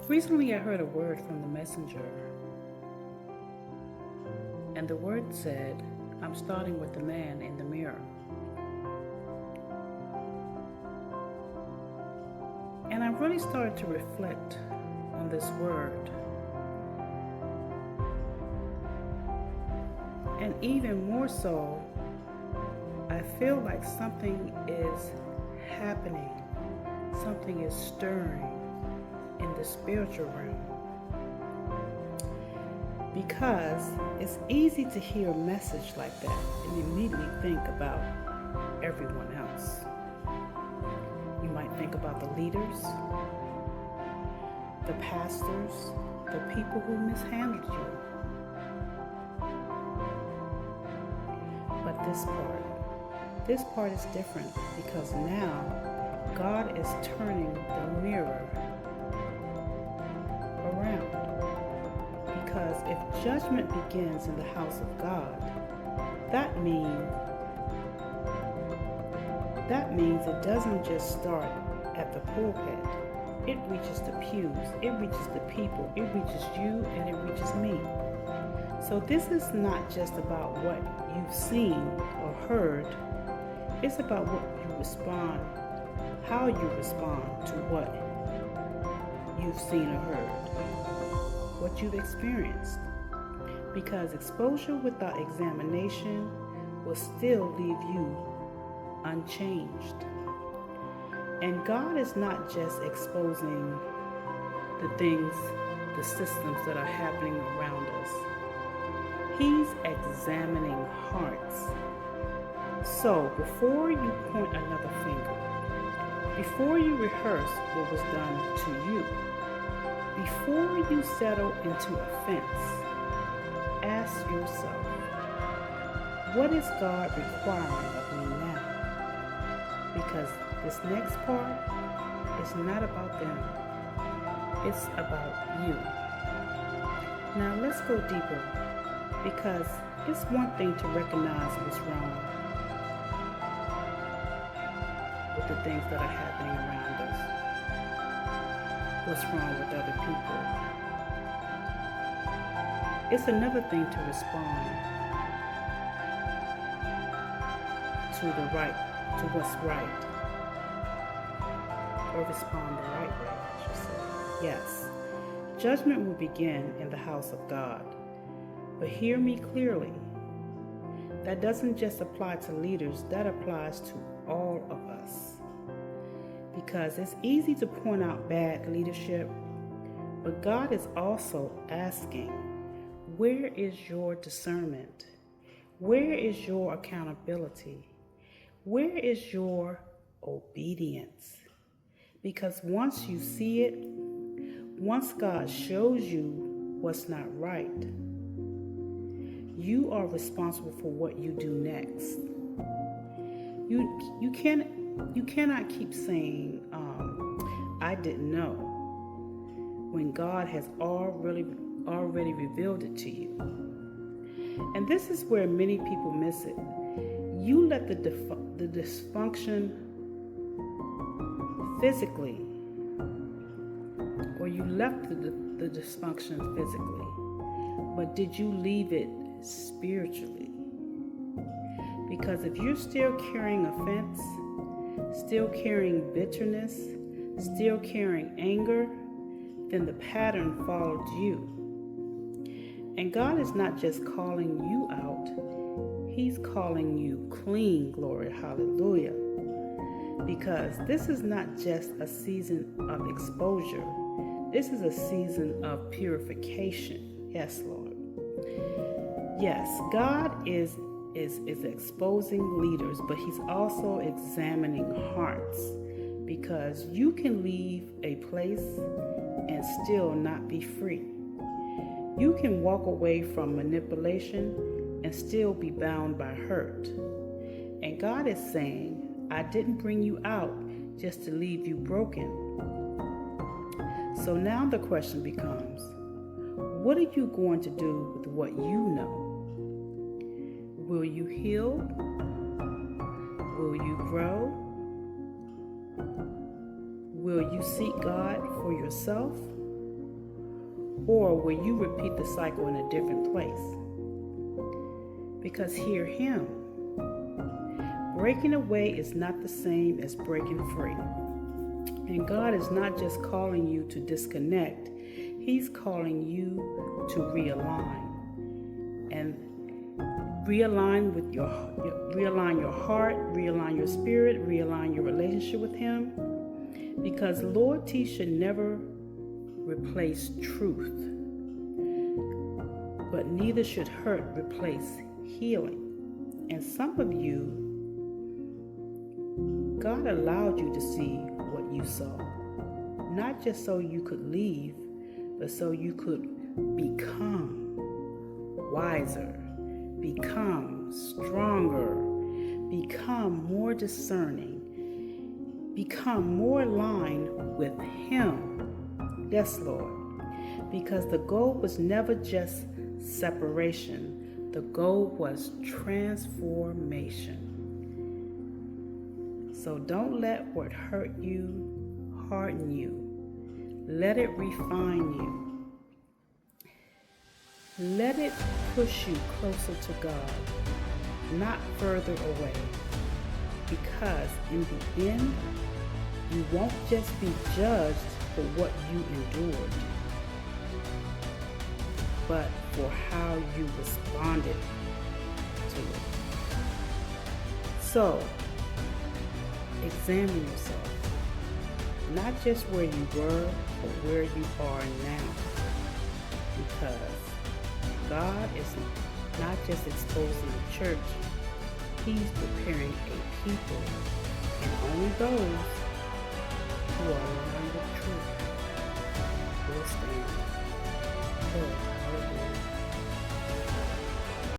Recently, I heard a word from the messenger, and the word said, I'm starting with the man in the mirror. And I really started to reflect on this word. And even more so, I feel like something is happening, something is stirring in the spiritual realm. Because it's easy to hear a message like that and immediately think about everyone else. You might think about the leaders, the pastors, the people who mishandled you. But this part is different because now God is turning the mirror around. Because if judgment begins in the house of God, that means it doesn't just start at the pulpit. It reaches the pews, it reaches the people, it reaches you, and it reaches me. So this is not just about what you've seen or heard. It's about what you respond, how you respond to what you've seen or heard, what you've experienced. Because exposure without examination will still leave you unchanged. And God is not just exposing the things, the systems that are happening around us. He's examining hearts. So before you point another finger, before you rehearse what was done to you, before you settle into offense, ask yourself, what is God requiring of me now? Because this next part is not about them. It's about you. Now let's go deeper, because it's one thing to recognize what's wrong with the things that are happening around us, what's wrong with other people. It's another thing to respond to what's right, or respond the right way, I should say. Yes, judgment will begin in the house of God. But hear me clearly. That doesn't just apply to leaders, that applies to all of us. Because it's easy to point out bad leadership, but God is also asking, where is your discernment? Where is your accountability? Where is your obedience? Because once you see it, once God shows you what's not right, you are responsible for what you do next. You cannot keep saying, I didn't know, when God has already revealed it to you. And this is where many people miss it. You let the dysfunction physically, or you left the dysfunction physically, but did you leave it spiritually? Because if you're still carrying offense, still carrying bitterness, still carrying anger, then the pattern followed you. And God is not just calling you out, He's calling you clean, glory, hallelujah. Because this is not just a season of exposure, this is a season of purification. Yes, Lord. Yes, God is exposing leaders, but He's also examining hearts. Because you can leave a place and still not be free. You can walk away from manipulation and still be bound by hurt. And God is saying, I didn't bring you out just to leave you broken. So now the question becomes, what are you going to do with what you know? Will you heal? Will you grow? Will you seek God for yourself? or will you repeat the cycle in a different place? Because hear him. Breaking away is not the same as breaking free. And God is not just calling you to disconnect. He's calling you to realign. And realign with realign your heart, realign your spirit, realign your relationship with him. Because loyalty should never replace truth. But neither should hurt replace healing. And some of you, God allowed you to see what you saw. Not just so you could leave, but so you could become wiser, become stronger, become more discerning, become more aligned with him. Yes, Lord. Because the goal was never just separation. The goal was transformation. So don't let what hurt you harden you. Let it refine you. Let it push you closer to God, not further away. Because in the end, you won't just be judged for what you endured, but for how you responded to it. So, examine yourself, not just where you were, but where you are now. Because God is not just exposing the church, he's preparing a people, and only those who are aligned with truth will stand. Lord,